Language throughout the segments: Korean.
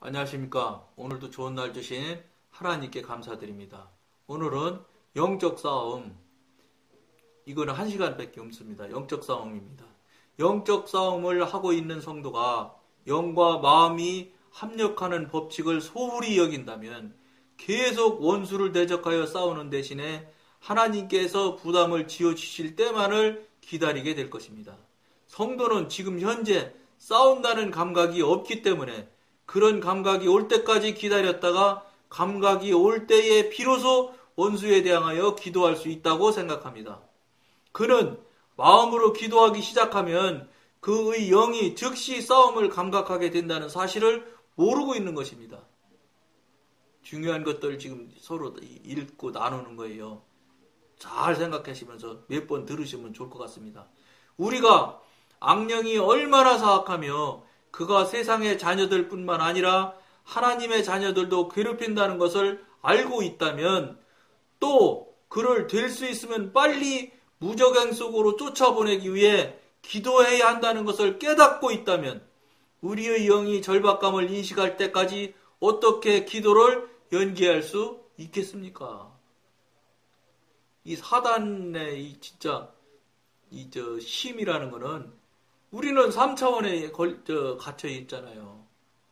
안녕하십니까. 오늘도 좋은 날 주신 하나님께 감사드립니다. 오늘은 영적 싸움, 이거는 1시간밖에 없습니다. 영적 싸움입니다. 영적 싸움을 하고 있는 성도가 영과 마음이 합력하는 법칙을 소홀히 여긴다면 계속 원수를 대적하여 싸우는 대신에 하나님께서 부담을 지어주실 때만을 기다리게 될 것입니다. 성도는 지금 현재 싸운다는 감각이 없기 때문에 그런 감각이 올 때까지 기다렸다가 감각이 올 때에 비로소 원수에 대항하여 기도할 수 있다고 생각합니다. 그는 마음으로 기도하기 시작하면 그의 영이 즉시 싸움을 감각하게 된다는 사실을 모르고 있는 것입니다. 중요한 것들을 지금 서로 읽고 나누는 거예요. 잘 생각하시면서 몇 번 들으시면 좋을 것 같습니다. 우리가 악령이 얼마나 사악하며 그가 세상의 자녀들 뿐만 아니라 하나님의 자녀들도 괴롭힌다는 것을 알고 있다면, 또 그를 될 수 있으면 빨리 무적행 속으로 쫓아보내기 위해 기도해야 한다는 것을 깨닫고 있다면, 우리의 영이 절박감을 인식할 때까지 어떻게 기도를 연기할 수 있겠습니까? 이 사단의 힘이라는 거는 우리는 3차원에 갇혀 있잖아요.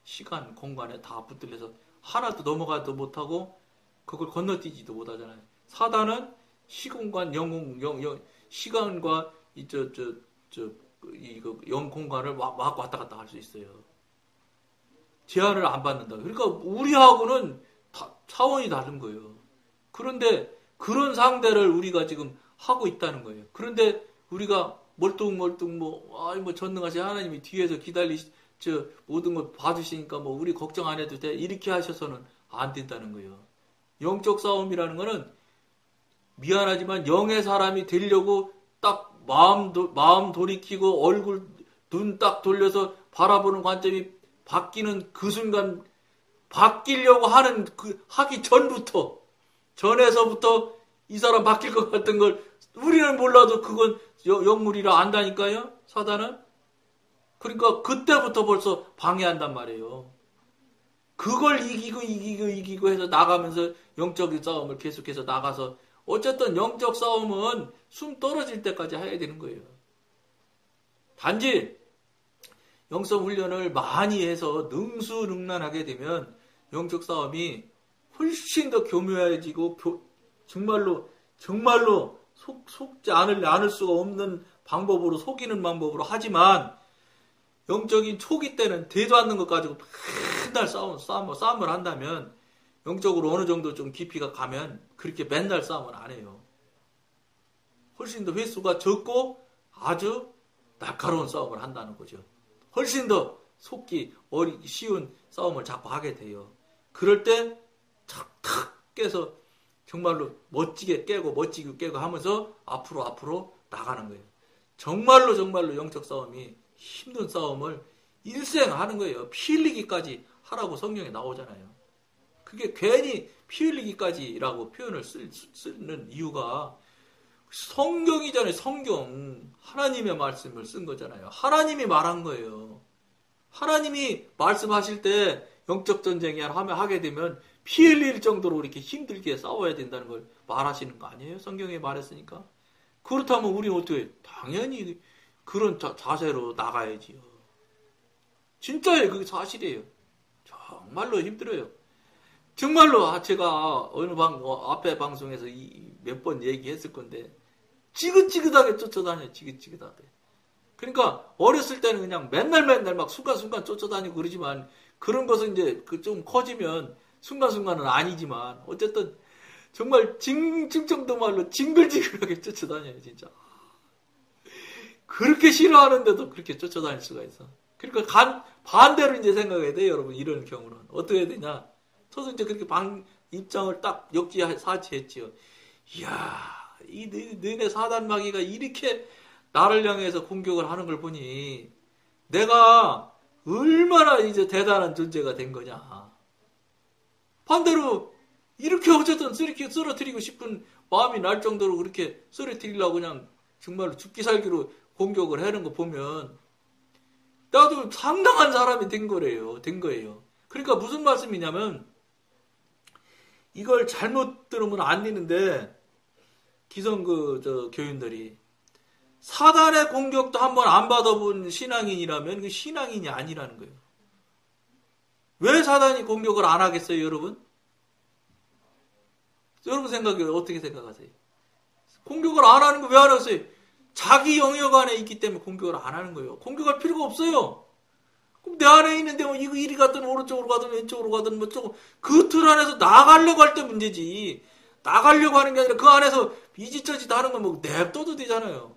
시간, 공간에 다 붙들려서 하나도 넘어가도 못하고 그걸 건너뛰지도 못하잖아요. 사단은 시공간, 시간과 영 공간을 막 왔다 갔다 할 수 있어요. 제한을 안 받는다. 그러니까 우리하고는 차원이 다른 거예요. 그런데 그런 상대를 우리가 지금 하고 있다는 거예요. 그런데 우리가 멀뚱멀뚱 전능하신 하나님이 뒤에서 모든 걸 봐주시니까 우리 걱정 안 해도 돼. 이렇게 하셔서는 안 된다는 거예요. 영적 싸움이라는 거는 미안하지만 영의 사람이 되려고 딱 마음 돌이키고 얼굴, 눈 딱 돌려서 바라보는 관점이 바뀌는 그 순간 바뀌려고 하기 전에서부터 이 사람 바뀔 것 같은 걸 우리는 몰라도 그건 영물이라 안다니까요, 사단은. 그러니까 그때부터 벌써 방해한단 말이에요. 그걸 이기고 해서 나가면서 영적인 싸움을 계속해서 나가서 어쨌든 영적 싸움은 숨 떨어질 때까지 해야 되는 거예요. 단지 영성 훈련을 많이 해서 능수능란하게 되면 영적 싸움이 훨씬 더 교묘해지고 정말로 속지 않을 수가 없는 방법으로, 속이는 방법으로 하지만, 영적인 초기 때는 되도 않는 것 가지고 맨날 싸움을 한다면, 영적으로 어느 정도 좀 깊이가 가면 그렇게 맨날 싸움을 안 해요. 훨씬 더 횟수가 적고 아주 날카로운 싸움을 한다는 거죠. 훨씬 더 속기 쉬운 싸움을 자꾸 하게 돼요. 그럴 때 탁탁 깨서 정말로 멋지게 깨고 하면서 앞으로 나가는 거예요. 정말로 영적 싸움이 힘든 싸움을 일생 하는 거예요. 피 흘리기까지 하라고 성경에 나오잖아요. 그게 괜히 피 흘리기까지라고 표현을 쓰는 이유가 성경이잖아요. 성경. 하나님의 말씀을 쓴 거잖아요. 하나님이 말한 거예요. 하나님이 말씀하실 때 영적 전쟁이 하게 되면 피 흘릴 정도로 이렇게 힘들게 싸워야 된다는 걸 말하시는 거 아니에요? 성경에 말했으니까. 그렇다면 우리는 어떻게, 당연히 그런 자세로 나가야지요. 진짜예요. 그게 사실이에요. 정말로 힘들어요. 정말로 제가 어느 앞에 방송에서 몇 번 얘기했을 건데 지긋지긋하게 쫓아다녀요. 지긋지긋하게. 그러니까 어렸을 때는 그냥 맨날 막 순간순간 쫓아다니고 그러지만, 그런 것은 이제 좀 커지면 순간순간은 아니지만 어쨌든 정말 증정도 말로 징글징글하게 쫓아다녀요. 진짜. 그렇게 싫어하는데도 그렇게 쫓아다닐 수가 있어. 그러니까 반대로 이제 생각해야 돼요. 여러분, 이런 경우는 어떻게 해야 되냐. 저도 이제 그렇게 입장을 딱 역지사지했지요. 이야, 너네 사단 마귀가 이렇게 나를 향해서 공격을 하는 걸 보니 내가 얼마나 이제 대단한 존재가 된 거냐. 반대로 이렇게 어쨌든 쓰러뜨리고 싶은 마음이 날 정도로 그렇게 쓰러뜨리려고 그냥 정말로 죽기 살기로 공격을 하는 거 보면 나도 상당한 사람이 된 거예요. 그러니까 무슨 말씀이냐면 이걸 잘못 들으면 안 되는데 기성 교인들이 사단의 공격도 한번 안 받아본 신앙인이라면 그 신앙인이 아니라는 거예요. 왜 사단이 공격을 안 하겠어요, 여러분? 여러분 생각에 어떻게 생각하세요? 공격을 안 하는 거 왜 안 하겠어요? 자기 영역 안에 있기 때문에 공격을 안 하는 거예요. 공격할 필요가 없어요. 그럼 내 안에 있는데 뭐 이거 이리 가든 오른쪽으로 가든 왼쪽으로 가든 뭐 조금 그 틀 안에서 나가려고 할 때 문제지. 나가려고 하는 게 아니라 그 안에서 이지저지 하는 건 뭐 냅둬도 되잖아요.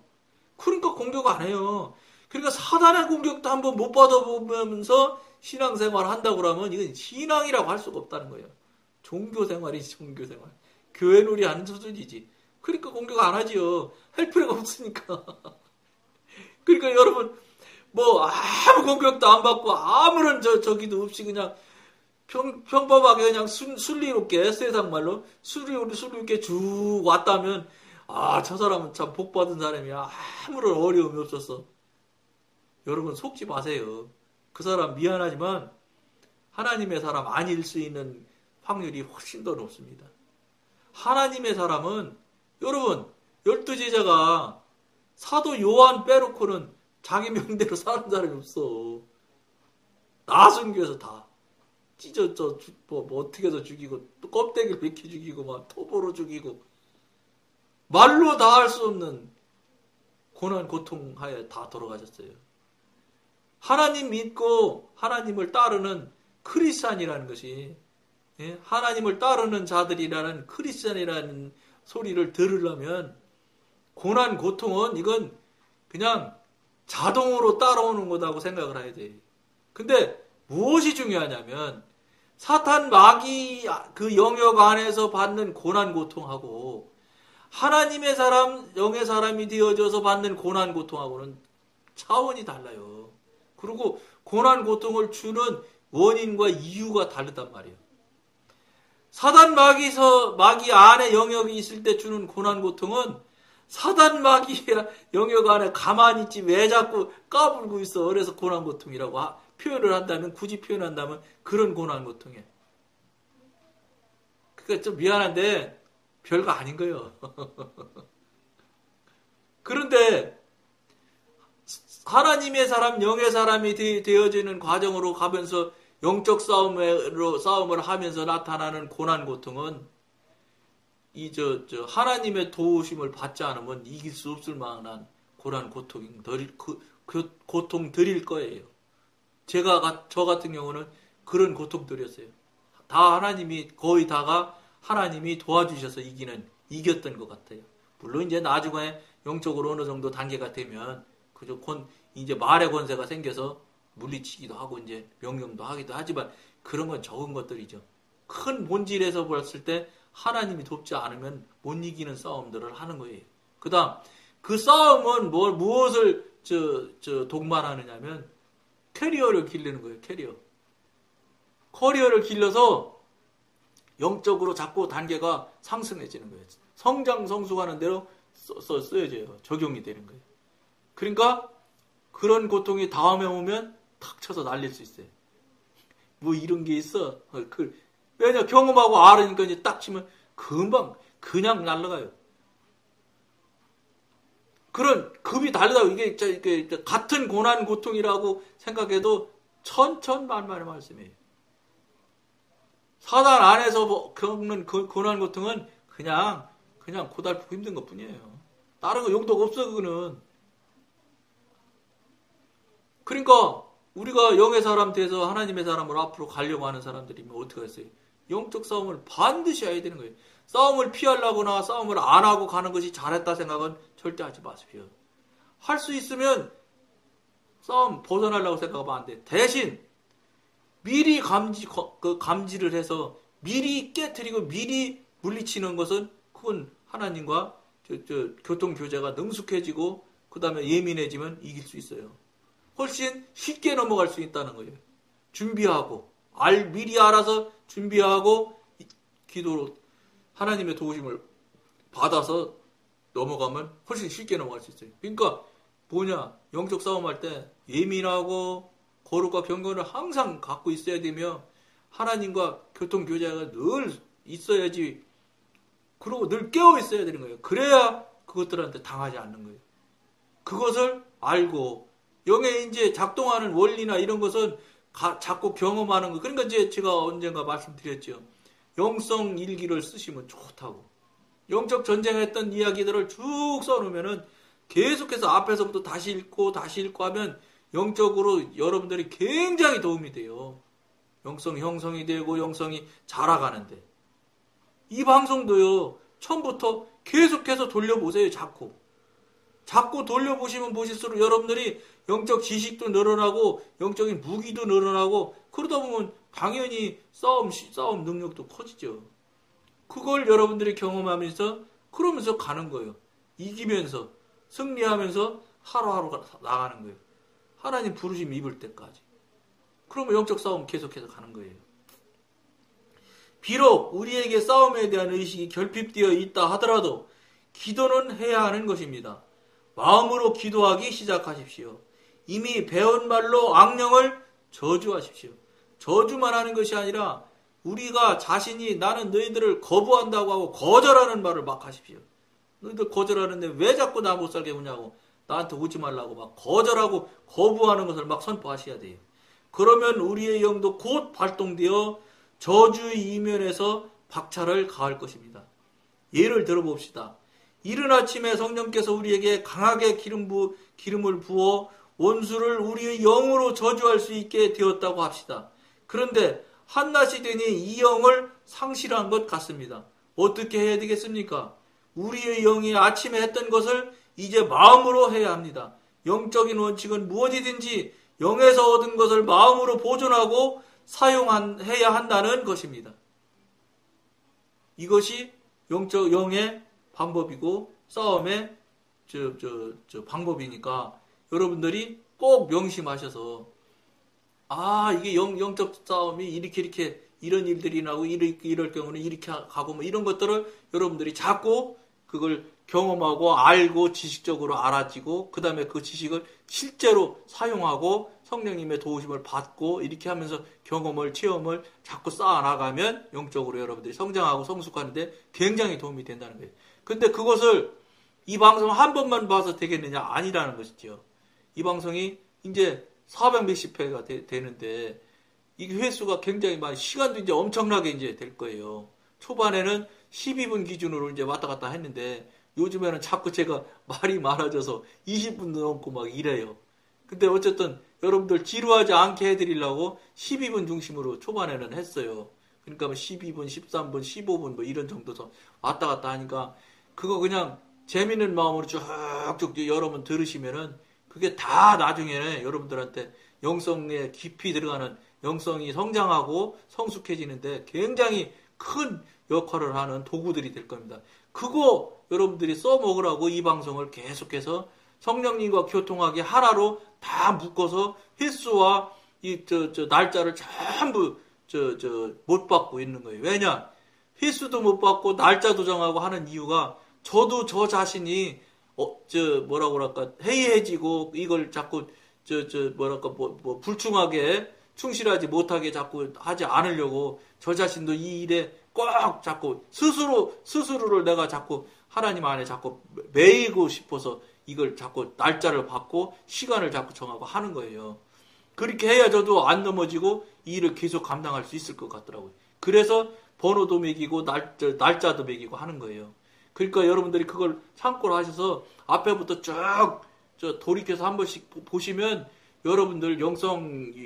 그러니까 공격 안 해요. 그러니까 사단의 공격도 한번 못 받아보면서 신앙생활을 한다고 그러면 이건 신앙이라고 할 수가 없다는 거예요. 종교생활이지, 종교생활. 교회 놀이 하는 수준이지. 그러니까 공격 안 하지요. 할 필요가 없으니까. 그러니까 여러분 뭐 아무 공격도 안 받고 아무런 저기도 없이 그냥 평범하게 그냥 순리롭게 세상 말로 순리롭게 쭉 왔다면 저 사람은 참 복받은 사람이야. 아무런 어려움이 없었어. 여러분 속지 마세요. 그 사람 미안하지만 하나님의 사람 아닐 수 있는 확률이 훨씬 더 높습니다. 하나님의 사람은 여러분 12제자가 사도 요한 빼놓고는 자기 명대로 사는 사람이 없어. 나순교에서 다 찢어져 뭐 어떻게 해서 죽이고 또 껍데기를 벗겨 죽이고 막 토보로 죽이고 말로 다 할 수 없는 고난 고통하에 다 돌아가셨어요. 하나님 믿고 하나님을 따르는 크리스찬이라는 것이 하나님을 따르는 자들이라는 크리스찬이라는 소리를 들으려면 고난 고통은 이건 그냥 자동으로 따라오는 거다고 생각을 해야 돼. 근데 무엇이 중요하냐면 사탄 마귀 그 영역 안에서 받는 고난 고통하고 하나님의 사람, 영의 사람이 되어져서 받는 고난 고통하고는 차원이 달라요. 그리고 고난 고통을 주는 원인과 이유가 다르단 말이에요. 사단 마귀 안에 영역이 있을 때 주는 고난 고통은 사단 마귀 영역 안에 가만히 있지 왜 자꾸 까불고 있어. 그래서 고난 고통이라고 표현을 한다면 굳이 표현한다면 그런 고난 고통이에요. 그러니까 좀 미안한데 별거 아닌 거예요. 그런데 하나님의 사람, 영의 사람이 되어지는 과정으로 가면서 영적 싸움을 하면서 나타나는 고난 고통은 하나님의 도우심을 받지 않으면 이길 수 없을 만한 고난 고통 드릴 거예요. 저 같은 경우는 그런 고통들이었어요. 거의 다가 하나님이 도와주셔서 이겼던 것 같아요. 물론 이제 나중에 영적으로 어느 정도 단계가 되면 이제 말의 권세가 생겨서 물리치기도 하고 이제 명령도 하기도 하지만 그런 건 적은 것들이죠. 큰 본질에서 봤을 때 하나님이 돕지 않으면 못 이기는 싸움들을 하는 거예요. 그다음 그 싸움은 무엇을 동반하느냐면 캐리어를 기르는 거예요. 커리어를 길러서 영적으로 자꾸 단계가 상승해지는 거예요. 성장 성숙하는 대로 써져요. 적용이 되는 거예요. 그러니까 그런 고통이 다음에 오면 탁 쳐서 날릴 수 있어요. 뭐 이런 게 있어. 왜냐 경험하고 알으니까 이제 딱 치면 금방 그냥 날아가요. 그런 급이 다르다고 이게 같은 고난 고통이라고 생각해도 천천만만의 말씀이에요. 사단 안에서 겪는 고난 고통은 그냥 고달프고 힘든 것 뿐이에요. 다른 거 용도가 없어 그거는. 그러니까 우리가 영의 사람 돼서 하나님의 사람으로 앞으로 가려고 하는 사람들이면 어떻게 했어요? 영적 싸움을 반드시 해야 되는 거예요. 싸움을 피하려거나 싸움을 안 하고 가는 것이 잘했다 생각은 절대 하지 마십시오. 할 수 있으면 싸움 벗어나려고 생각하면 안 돼. 대신 미리 감지를 해서 미리 깨트리고 미리 물리치는 것은 그건 하나님과 교통교제가 능숙해지고 그 다음에 예민해지면 이길 수 있어요. 훨씬 쉽게 넘어갈 수 있다는 거예요. 준비하고 미리 알아서 준비하고 기도로 하나님의 도우심을 받아서 넘어가면 훨씬 쉽게 넘어갈 수 있어요. 그러니까 영적 싸움할 때 예민하고 거룩과 경건을 항상 갖고 있어야 되며 하나님과 교통교제가 늘 있어야지. 그리고 늘 깨어 있어야 되는 거예요. 그래야 그것들한테 당하지 않는 거예요. 그것을 알고 영의 이제 작동하는 원리나 이런 것은 자꾸 경험하는 거. 그러니까 이제 제가 언젠가 말씀드렸죠. 영성 일기를 쓰시면 좋다고. 영적 전쟁했던 이야기들을 쭉 써놓으면은 계속해서 앞에서부터 다시 읽고 하면 영적으로 여러분들이 굉장히 도움이 돼요. 영성 형성이 되고 영성이 자라가는데. 이 방송도요. 처음부터 계속해서 돌려보세요. 자꾸 돌려보시면 보실수록 여러분들이 영적 지식도 늘어나고 영적인 무기도 늘어나고 그러다 보면 당연히 싸움 능력도 커지죠. 그걸 여러분들이 경험하면서 그러면서 가는 거예요. 이기면서 승리하면서 하루하루가 나가는 거예요. 하나님 부르심 입을 때까지. 그러면 영적 싸움 계속해서 가는 거예요. 비록 우리에게 싸움에 대한 의식이 결핍되어 있다 하더라도 기도는 해야 하는 것입니다. 마음으로 기도하기 시작하십시오. 이미 배운 말로 악령을 저주하십시오. 저주만 하는 것이 아니라 우리가 자신이 나는 너희들을 거부한다고 하고 거절하는 말을 막 하십시오. 너희들 거절하는데 왜 자꾸 나 못 살게 오냐고 나한테 오지 말라고 막 거절하고 거부하는 것을 막 선포하셔야 돼요. 그러면 우리의 영도 곧 발동되어 저주의 이면에서 박차를 가할 것입니다. 예를 들어봅시다. 이른 아침에 성령께서 우리에게 강하게 기름을 부어 원수를 우리의 영으로 저주할 수 있게 되었다고 합시다. 그런데 한낮이 되니 이 영을 상실한 것 같습니다. 어떻게 해야 되겠습니까? 우리의 영이 아침에 했던 것을 이제 마음으로 해야 합니다. 영적인 원칙은 무엇이든지 영에서 얻은 것을 마음으로 보존하고 사용해야 한다는 것입니다. 이것이 영의 방법이고 싸움의 방법이니까 여러분들이 꼭 명심하셔서 이게 영적 싸움이 이렇게 이런 일들이 나고 이럴 경우는 이렇게 가고 뭐 이런 것들을 여러분들이 자꾸 그걸 경험하고 알고 지식적으로 알아지고 그 다음에 그 지식을 실제로 사용하고 성령님의 도우심을 받고 이렇게 하면서 체험을 자꾸 쌓아나가면 영적으로 여러분들이 성장하고 성숙하는데 굉장히 도움이 된다는 거예요. 근데 그것을 이 방송 한 번만 봐서 되겠느냐? 아니라는 것이죠. 이 방송이 이제 400 몇십 회가 되는데 이 횟수가 굉장히 많이 시간도 이제 엄청나게 이제 될 거예요. 초반에는 12분 기준으로 이제 왔다 갔다 했는데 요즘에는 자꾸 제가 말이 많아져서 20분도 넘고 막 이래요. 근데 어쨌든 여러분들 지루하지 않게 해드리려고 12분 중심으로 초반에는 했어요. 그러니까 뭐 12분, 13분, 15분 뭐 이런 정도서 왔다 갔다 하니까 그거 그냥 재밌는 마음으로 쭉쭉 여러분 들으시면은 그게 다 나중에 여러분들한테 영성에 깊이 들어가는 영성이 성장하고 성숙해지는데 굉장히 큰 역할을 하는 도구들이 될 겁니다. 그거 여러분들이 써먹으라고 이 방송을 계속해서 성령님과 교통하게 하나로 다 묶어서 횟수와 날짜를 전부 못 받고 있는 거예요. 왜냐? 횟수도 못 받고 날짜도 정하고 하는 이유가 저도 저 자신이 해이해지고 이걸 자꾸 불충하게 충실하지 못하게 자꾸 하지 않으려고 저 자신도 이 일에 꼭 자꾸 스스로를 내가 자꾸 하나님 안에 자꾸 매이고 싶어서 이걸 자꾸 날짜를 받고 시간을 자꾸 정하고 하는 거예요. 그렇게 해야 저도 안 넘어지고 이 일을 계속 감당할 수 있을 것 같더라고요. 그래서 번호도 매기고 날짜도 매기고 하는 거예요. 그러니까 여러분들이 그걸 참고로 하셔서 앞에부터 쭉 돌이켜서 한 번씩 보시면 여러분들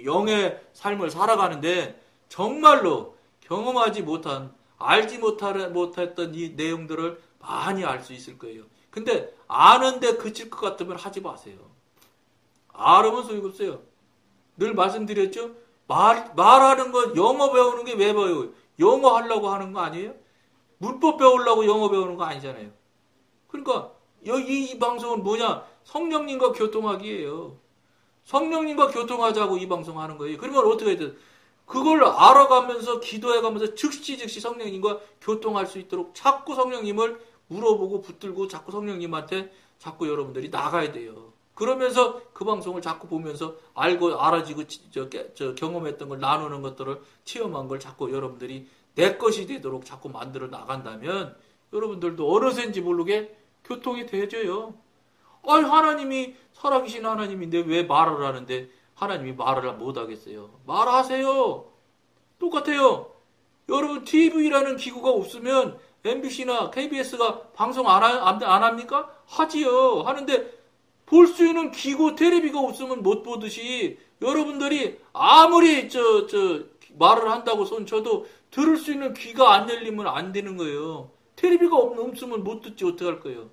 영의 삶을 살아가는데 정말로 경험하지 못한 알지 못했던 이 내용들을 많이 알 수 있을 거예요. 근데 아는데 그칠 것 같으면 하지 마세요. 알으면 소용없어요. 늘 말씀드렸죠? 말하는 건 영어 배우는 게 왜 배워요? 영어 하려고 하는 거 아니에요? 문법 배우려고 영어 배우는 거 아니잖아요. 그러니까 여기 이 방송은 뭐냐? 성령님과 교통하기예요. 성령님과 교통하자고 이 방송 하는 거예요. 그러면 어떻게 해야 돼요? 그걸 알아가면서 기도해가면서 즉시 성령님과 교통할 수 있도록 자꾸 성령님을 물어보고 붙들고 자꾸 성령님한테 자꾸 여러분들이 나가야 돼요. 그러면서 그 방송을 자꾸 보면서 알고 알아지고 경험했던 걸 나누는 것들을 체험한 걸 자꾸 여러분들이 내 것이 되도록 자꾸 만들어 나간다면 여러분들도 어느새인지 모르게 교통이 되어져요. 아니 하나님이 살아계신 하나님인데 왜 말을 하는데 하나님이 말을 못하겠어요. 말하세요. 똑같아요. 여러분 TV라는 기구가 없으면 MBC나 KBS가 방송 안 합니까? 하지요. 하는데 볼 수 있는 기구, 테레비가 없으면 못 보듯이 여러분들이 아무리 말을 한다고 손쳐도 들을 수 있는 귀가 안 열리면 안 되는 거예요. 테레비가 없으면 못 듣지 어떡할 거예요.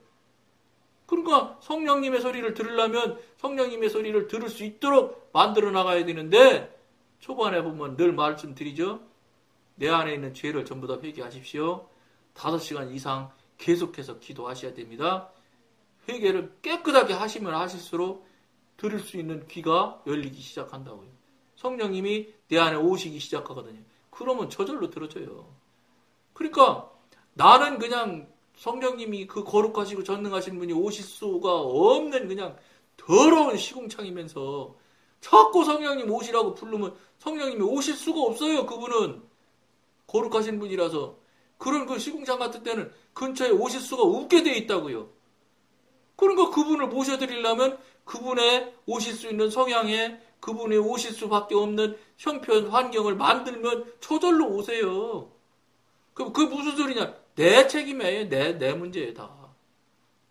그러니까 성령님의 소리를 들으려면 성령님의 소리를 들을 수 있도록 만들어 나가야 되는데 초반에 보면 늘 말씀드리죠. 내 안에 있는 죄를 전부 다 회개하십시오. 5시간 이상 계속해서 기도하셔야 됩니다. 회개를 깨끗하게 하시면 하실수록 들을 수 있는 귀가 열리기 시작한다고요. 성령님이 내 안에 오시기 시작하거든요. 그러면 저절로 들어져요. 그러니까 나는 그냥 성령님이 그 거룩하시고 전능하신 분이 오실 수가 없는 그냥 더러운 시궁창이면서 자꾸 성령님 오시라고 부르면 성령님이 오실 수가 없어요. 그분은 거룩하신 분이라서. 그런 그 시궁창 같은 때는 근처에 오실 수가 없게 돼 있다고요. 그러니까 그분을 모셔드리려면 그분의 오실 수 있는 성향에 그분이 오실 수밖에 없는 형편, 환경을 만들면 저절로 오세요. 그럼 그게 무슨 소리냐? 내 책임이에요. 내 문제예요, 다.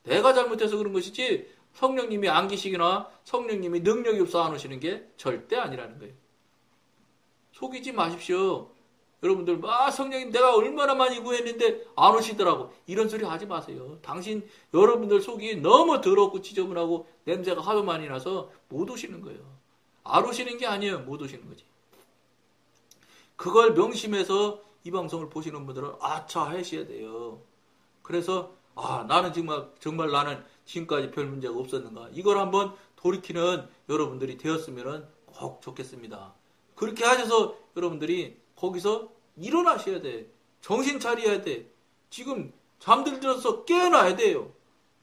내가 잘못해서 그런 것이지 성령님이 안 계시거나 성령님이 능력이 없어 안 오시는 게 절대 아니라는 거예요. 속이지 마십시오. 여러분들 성령님 내가 얼마나 많이 구했는데 안 오시더라고. 이런 소리 하지 마세요. 여러분들 속이 너무 더럽고 지저분하고 냄새가 하도 많이 나서 못 오시는 거예요. 안 오시는 게 아니에요. 못 오시는 거지. 그걸 명심해서 이 방송을 보시는 분들은 아차 하셔야 돼요. 그래서 나는 정말 나는 지금까지 별 문제가 없었는가. 이걸 한번 돌이키는 여러분들이 되었으면 꼭 좋겠습니다. 그렇게 하셔서 여러분들이 거기서 일어나셔야 돼. 정신 차려야 돼. 지금 잠들어서 깨어나야 돼요.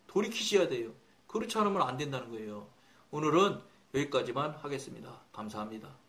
돌이키셔야 돼요. 그렇지 않으면 안 된다는 거예요. 오늘은 여기까지만 하겠습니다. 감사합니다.